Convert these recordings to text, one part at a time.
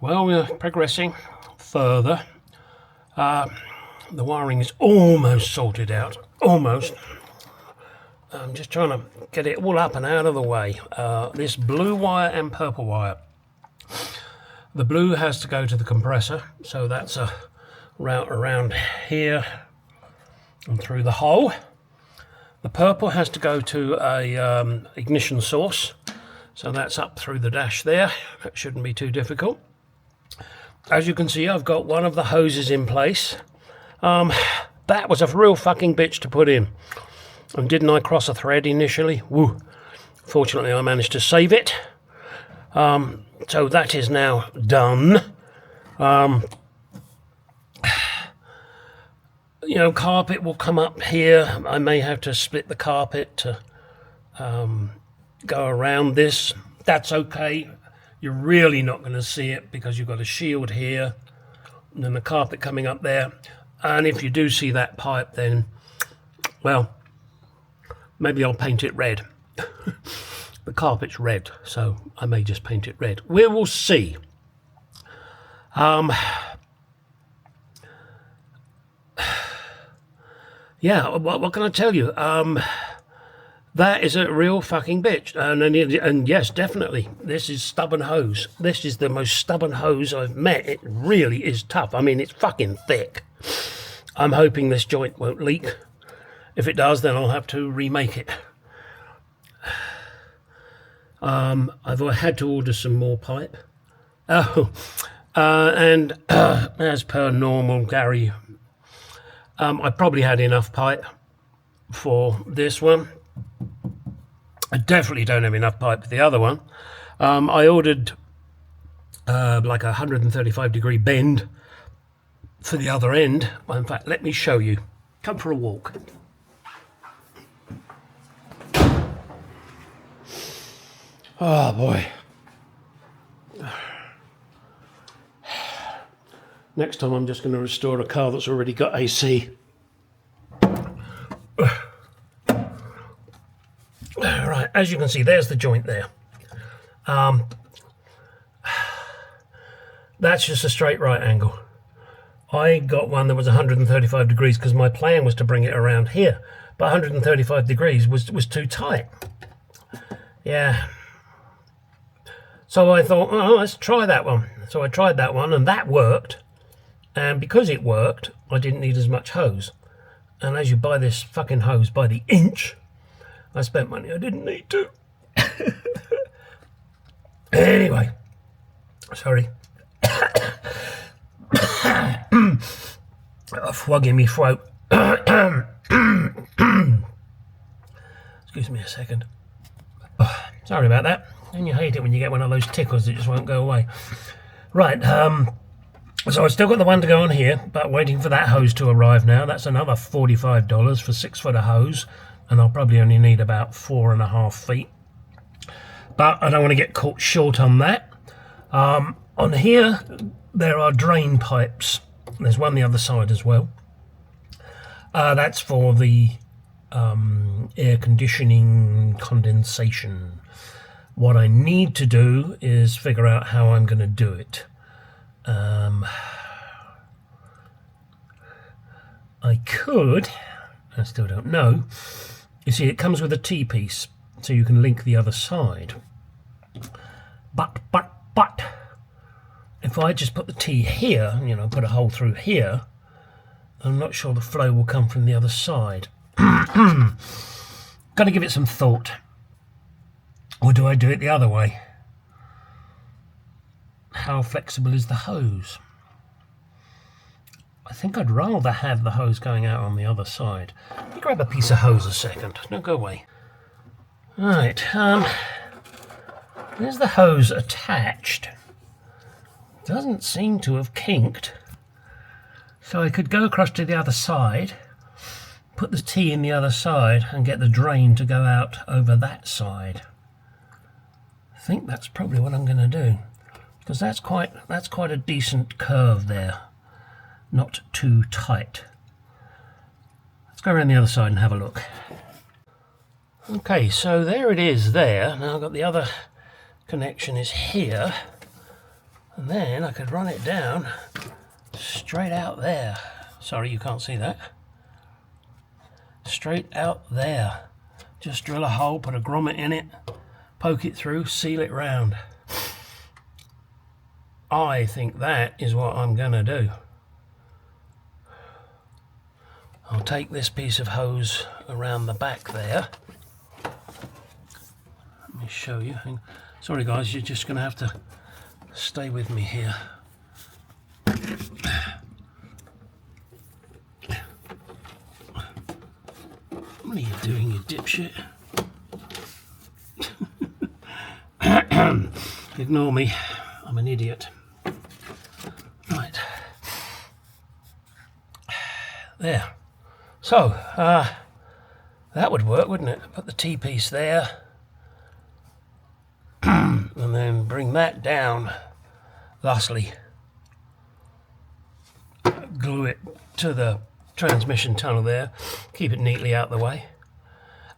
Well, we're progressing further. The wiring is almost sorted out. Almost. I'm just trying to get it all up and out of the way. This blue wire and purple wire. The blue has to go to the compressor, so that's a route around here and through the hole. The purple has to go to a ignition source, so that's up through the dash there. That shouldn't be too difficult. As you can see, I've got one of the hoses in place. That was a real fucking bitch to put in. And didn't I cross a thread initially? Woo. Fortunately, I managed to save it. So that is now done. You know, carpet will come up here. I may have to split the carpet to go around this. That's okay. You're really not going to see it because you've got a shield here and then the carpet coming up there. And if you do see that pipe, then, well, maybe I'll paint it red. The carpet's red, so I may just paint it red. We will see. Yeah, what can I tell you? That is a real fucking bitch. And yes, definitely, this is stubborn hose. This is the most stubborn hose I've met. It really is tough. I mean, it's fucking thick. I'm hoping this joint won't leak. If it does, then I'll have to remake it. I've had to order some more pipe. Oh, and as per normal, Gary, I probably had enough pipe for this one. I definitely don't have enough pipe for the other one. I ordered like a 135-degree bend for the other end. Well, in fact, let me show you. Come for a walk. Oh boy. Next time I'm just going to restore a car that's already got AC. Right, as you can see, there's the joint there. That's just a straight right angle. I got one that was 135 degrees because my plan was to bring it around here, but 135 degrees was too tight. Yeah. So I thought, oh, let's try that one. So I tried that one and that worked. And because it worked, I didn't need as much hose. And as you buy this fucking hose by the inch, I spent money I didn't need to. Anyway, sorry. A frog in me throat. Excuse me a second. Oh, sorry about that. And you hate it when you get one of those tickles that just won't go away. Right, so I've still got the one to go on here, but waiting for that hose to arrive now. That's another $45 for 6 foot of hose, and I'll probably only need about 4.5 feet. But I don't want to get caught short on that. On here, there are drain pipes. There's one the other side as well. That's for the air conditioning condensation. What I need to do is figure out how I'm going to do it. I could, I still don't know. You see, it comes with a T-piece, so you can link the other side. But, if I just put the T here, you know, put a hole through here, I'm not sure the flow will come from the other side. Got to give it some thought. Or do I do it the other way? How flexible is the hose? I think I'd rather have the hose going out on the other side. Let me grab a piece of hose a second. No, go away. Right, there's the hose attached. Doesn't seem to have kinked. So I could go across to the other side, put the T in the other side and get the drain to go out over that side. I think that's probably what I'm going to do, because that's quite a decent curve there, not too tight. Let's go around the other side and have a look. Okay, so there it is there. Now I've got the other connection is here. And then I could run it down straight out there. Sorry, you can't see that. Straight out there. Just drill a hole, put a grommet in it, poke it through, seal it round. I think that is what I'm going to do. I'll take this piece of hose around the back there. Let me show you. Sorry guys, you're just going to have to stay with me here. What are you doing, you dipshit? Ignore me, I'm an idiot. Right. There. So, that would work, wouldn't it? Put the T-piece there. And then bring that down, thusly. Glue it to the transmission tunnel there. Keep it neatly out the way.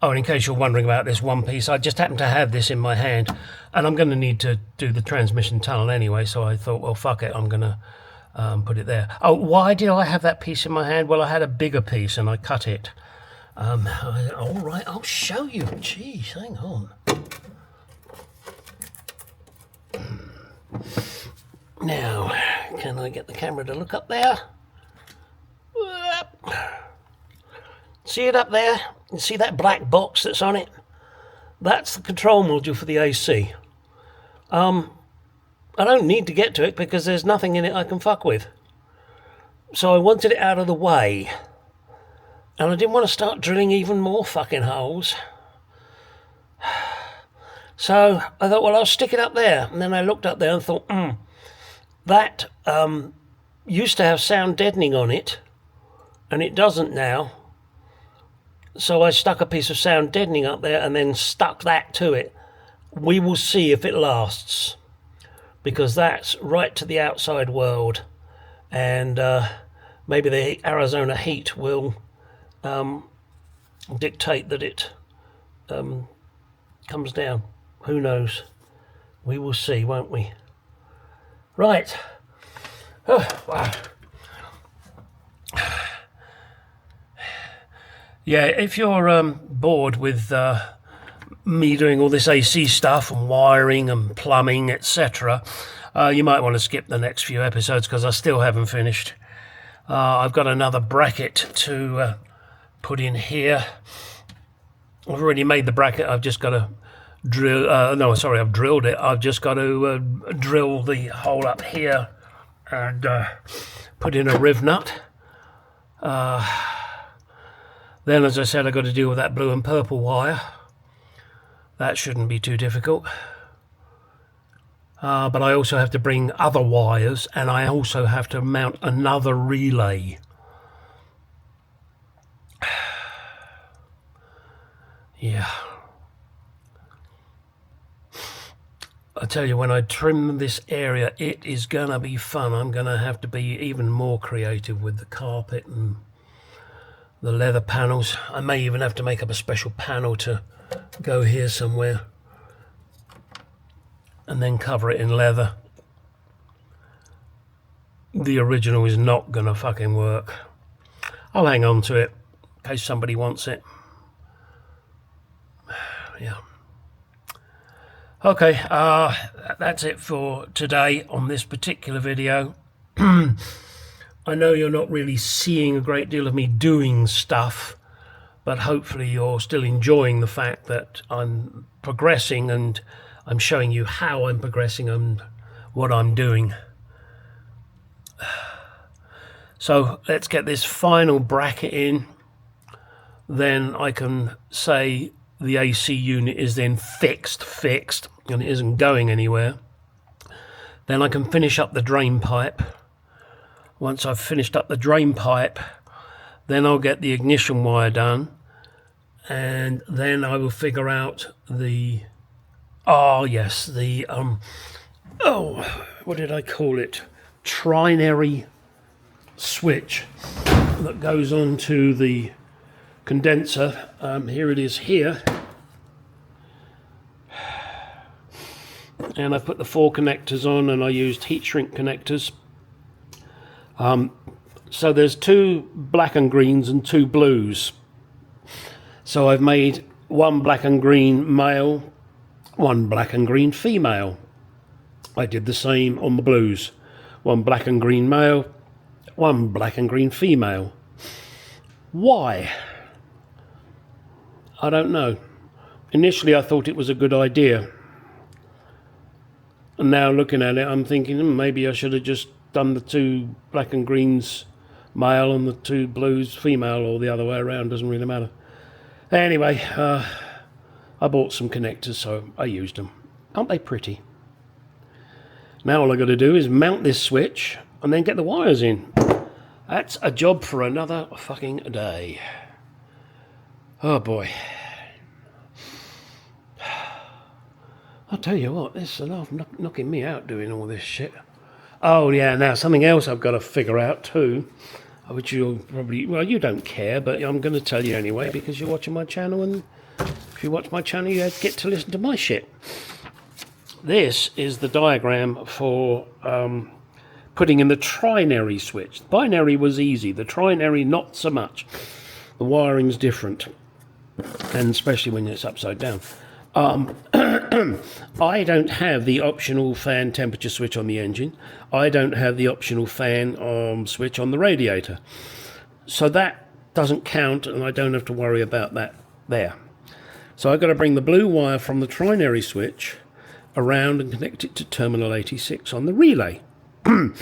Oh, and in case you're wondering about this one piece, I just happen to have this in my hand, and I'm going to need to do the transmission tunnel anyway, so I thought, well, fuck it, I'm going to put it there. Oh, why did I have that piece in my hand? Well, I had a bigger piece, and I cut it. All right, I'll show you. Jeez, hang on. Now, can I get the camera to look up there? See it up there? You see that black box that's on it? That's the control module for the AC. I don't need to get to it because there's nothing in it I can fuck with. So I wanted it out of the way. And I didn't want to start drilling even more fucking holes. So I thought, well, I'll stick it up there. And then I looked up there and thought, that used to have sound deadening on it, and it doesn't now. So I stuck a piece of sound deadening up there and then stuck that to it. We will see if it lasts, because that's right to the outside world, and maybe the Arizona heat will dictate that it comes down. Who knows? We will see, won't we? Right. Oh, wow. Yeah, if you're bored with me doing all this AC stuff and wiring and plumbing, etc., you might want to skip the next few episodes because I still haven't finished. I've got another bracket to put in here. I've already made the bracket. I've just got to drill. I've drilled it. I've just got to drill the hole up here and put in a riv nut. Then, as I said, I've got to deal with that blue and purple wire. That shouldn't be too difficult. But I also have to bring other wires, and I also have to mount another relay. Yeah. I tell you, when I trim this area, it is going to be fun. I'm going to have to be even more creative with the carpet and the leather panels. I may even have to make up a special panel to go here somewhere and then cover it in leather. The original is not going to fucking work. I'll hang on to it in case somebody wants it. Yeah. Okay, that's it for today on this particular video. I know you're not really seeing a great deal of me doing stuff, but hopefully you're still enjoying the fact that I'm progressing and I'm showing you how I'm progressing and what I'm doing. So let's get this final bracket in, then I can say the AC unit is then fixed, and it isn't going anywhere. Then I can finish up the drain pipe. Once I've finished up the drain pipe, then I'll get the ignition wire done, and then I will figure out the, what did I call it? Trinary switch that goes on to the condenser. Here it is here. and I put the 4 connectors on, and I used heat shrink connectors. So there's 2 black and greens and 2 blues. So I've made 1 black and green male, 1 black and green female. I did the same on the blues. 1 black and green male, 1 black and green female. Why? I don't know. Initially I thought it was a good idea. And now looking at it, I'm thinking maybe I should have just done the 2 black and greens male and the 2 blues female, or the other way around, doesn't really matter. Anyway, I bought some connectors, so I used them. Aren't they pretty? Now all I got to do is mount this switch and then get the wires in. That's a job for another fucking day. Oh boy. I'll tell you what, this is enough knocking me out doing all this shit. Oh yeah, now something else I've got to figure out too, which you'll probably, well, you don't care, but I'm going to tell you anyway because you're watching my channel, and if you watch my channel you get to listen to my shit. This is the diagram for putting in the trinary switch. The binary was easy, the trinary not so much. The wiring's different, and especially when it's upside down. I don't have the optional fan temperature switch on the engine. I don't have the optional fan switch on the radiator. So that doesn't count, and I don't have to worry about that there. So I've got to bring the blue wire from the trinary switch around and connect it to terminal 86 on the relay. One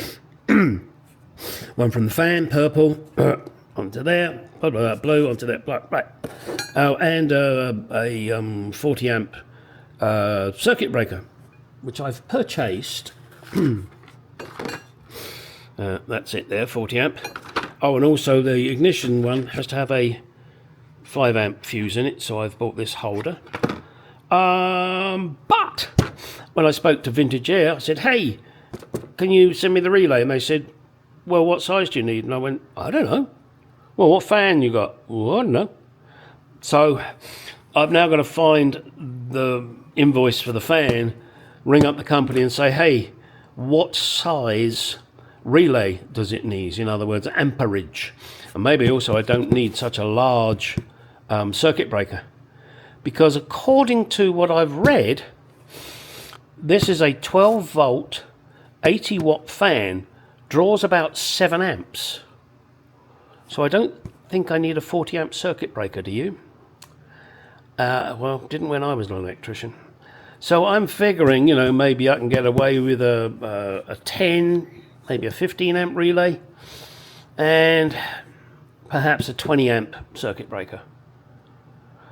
from the fan, purple, onto there, blue, onto there, black. Oh, and a 40 amp circuit breaker, which I've purchased. That's it there, 40 amp. Oh, and also the ignition one has to have a 5 amp fuse in it, so I've bought this holder. But when I spoke to Vintage Air, I said, hey, can you send me the relay? And they said, well, what size do you need? And I went, I don't know. Well, what fan you got? Well, I don't know. So I've now got to find the invoice for the fan, ring up the company and say, hey, what size relay does it need? In other words, amperage. And maybe also I don't need such a large circuit breaker. Because according to what I've read, this is a 12 volt, 80 watt fan, draws about 7 amps. So I don't think I need a 40 amp circuit breaker, do you? Well, didn't when I was an electrician. So I'm figuring, maybe I can get away with a 10, maybe a 15 amp relay, and perhaps a 20 amp circuit breaker.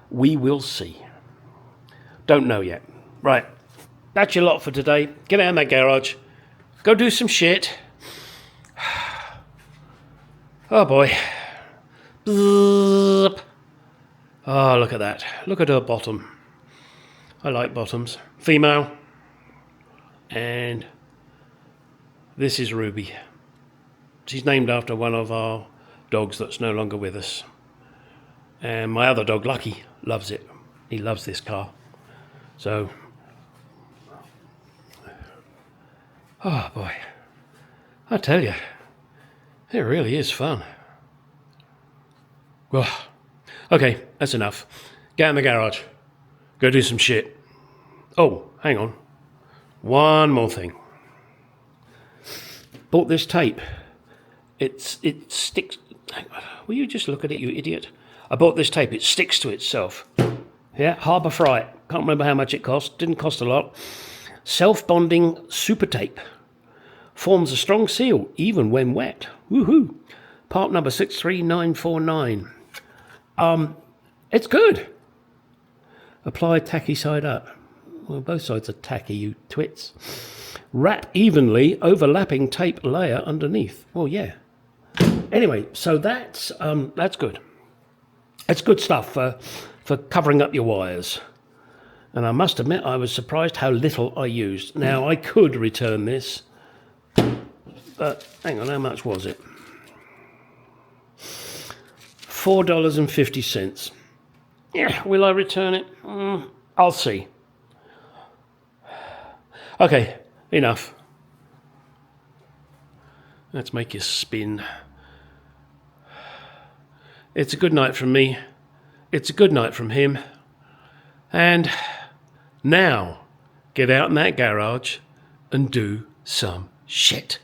We will see. Don't know yet. Right, that's your lot for today. Get out of that garage. Go do some shit. Oh boy. Oh, look at that. Look at her bottom. I like bottoms. Female. And this is Ruby. She's named after one of our dogs that's no longer with us. And my other dog, Lucky, loves it. He loves this car. So, oh boy. I tell you, it really is fun. Well, okay, that's enough. Get in the garage. Go do some shit. Oh, hang on. One more thing. Bought this tape. It sticks. Will you just look at it, you idiot? I bought this tape. It sticks to itself. Yeah, Harbour Freight. Can't remember how much it cost. Didn't cost a lot. Self-bonding super tape. Forms a strong seal, even when wet. Woohoo! Part number 63949. It's good. Apply tacky side up. Well, both sides are tacky, you twits. Wrap evenly, overlapping tape layer underneath. Well, yeah. Anyway, so that's good. It's good stuff for covering up your wires. And I must admit, I was surprised how little I used. Now, I could return this, but hang on, how much was it? $4.50. Yeah, will I return it? I'll see. Okay, enough. Let's make you spin. It's a good night from me. It's a good night from him. And now, get out in that garage and do some shit.